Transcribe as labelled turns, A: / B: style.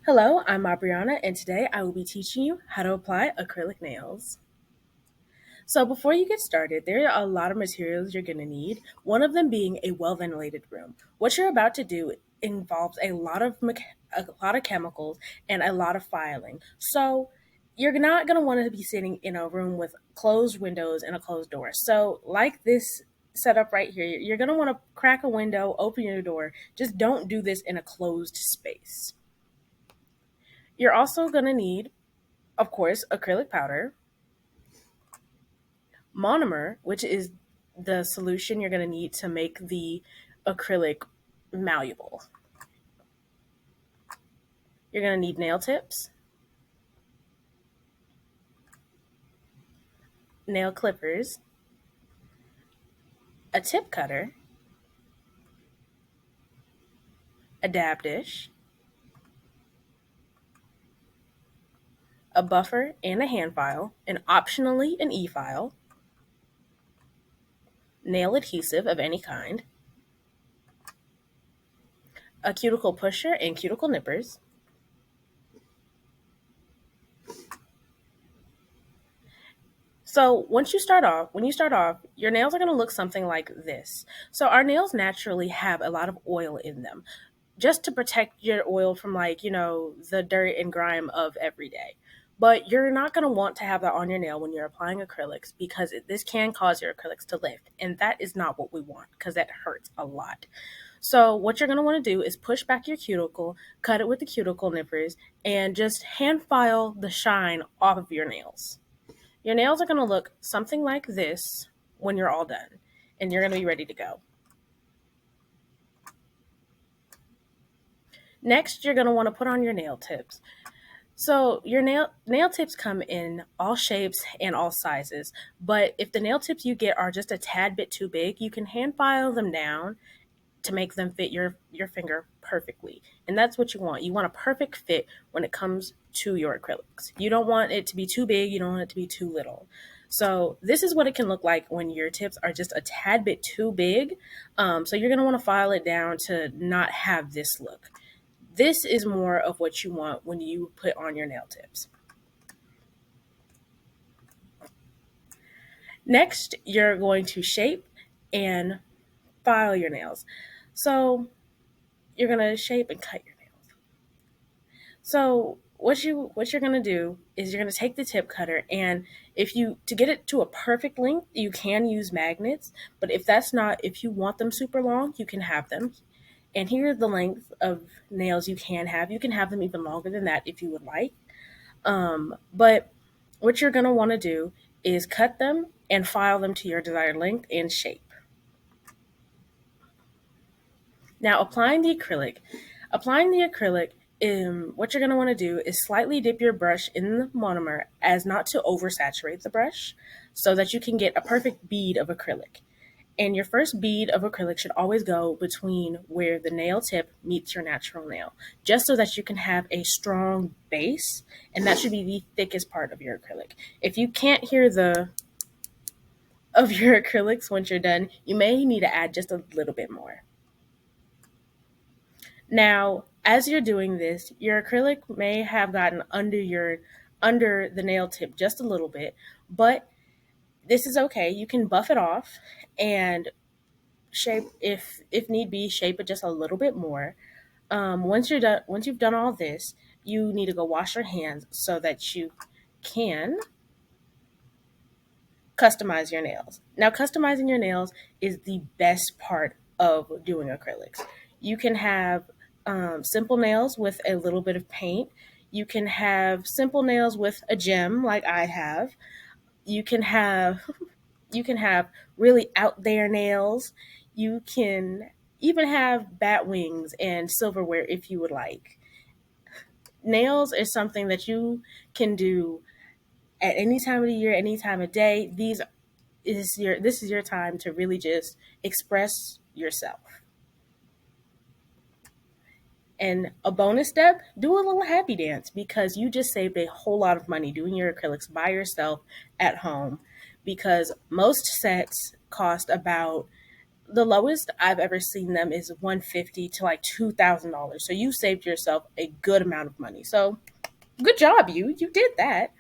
A: Hello, I'm Aubriana, and today I will be teaching you how to apply acrylic nails. So before you get started, there are a lot of materials you're going to need, one of them being a well-ventilated room. What you're about to do involves a lot of chemicals and a lot of filing. So you're not going to want to be sitting in a room with closed windows and a closed door. So like this setup right here, you're going to want to crack a window, open your door. Just don't do this in a closed space. You're also going to need, of course, acrylic powder, monomer, which is the solution you're going to need to make the acrylic malleable. You're going to need nail tips, nail clippers, a tip cutter, a dab dish, a buffer and a hand file, and optionally an e-file, nail adhesive of any kind, a cuticle pusher and cuticle nippers, So when you start off, your nails are going to look something like this. So our nails naturally have a lot of oil in them, just to protect your oil from the dirt and grime of every day. But you're not going to want to have that on your nail when you're applying acrylics because this can cause your acrylics to lift. And that is not what we want because that hurts a lot. So what you're going to want to do is push back your cuticle, cut it with the cuticle nippers, and just hand file the shine off of your nails. Your nails are going to look something like this when you're all done, and you're going to be ready to go. Next, you're going to want to put on your nail tips. So your nail tips come in all shapes and all sizes, but if the nail tips you get are just a tad bit too big, you can hand file them down to make them fit your finger perfectly. And that's what you want. You want a perfect fit when it comes to your acrylics. You don't want it to be too big, you don't want it to be too little. So this is what it can look like when your tips are just a tad bit too big. So you're going to want to file it down to not have this look. This is more of what you want when you put on your nail tips. Next, you're going to shape and file your nails. So you're going to shape and cut your nails. So what you're gonna do is you're gonna take the tip cutter, and if you to get it to a perfect length, you can use magnets. But if you want them super long, you can have them. And here are the length of nails you can have. You can have them even longer than that if you would like. But what you're gonna want to do is cut them and file them to your desired length and shape. Now, Applying the acrylic, what you're going to want to do is slightly dip your brush in the monomer as not to oversaturate the brush so that you can get a perfect bead of acrylic. And your first bead of acrylic should always go between where the nail tip meets your natural nail, just so that you can have a strong base, and that should be the thickest part of your acrylic. If you can't hear the of your acrylics once you're done, you may need to add just a little bit more. Now, as you're doing this, your acrylic may have gotten under the nail tip just a little bit, but this is okay. You can buff it off and shape if need be, shape it just a little bit more. Once you've done all this, you need to go wash your hands so that you can customize your nails. Now, customizing your nails is the best part of doing acrylics. You can have simple nails with a little bit of paint. You can have simple nails with a gem, like I have. You can have you can have really out there nails. You can even have bat wings and silverware if you would like. Nails is something that you can do at any time of the year, any time of day. This is your time to really just express yourself. And a bonus step, do a little happy dance because you just saved a whole lot of money doing your acrylics by yourself at home, because most sets cost about The lowest I've ever seen them is 150 to like $2,000. So you saved yourself a good amount of money. So good job, you did that.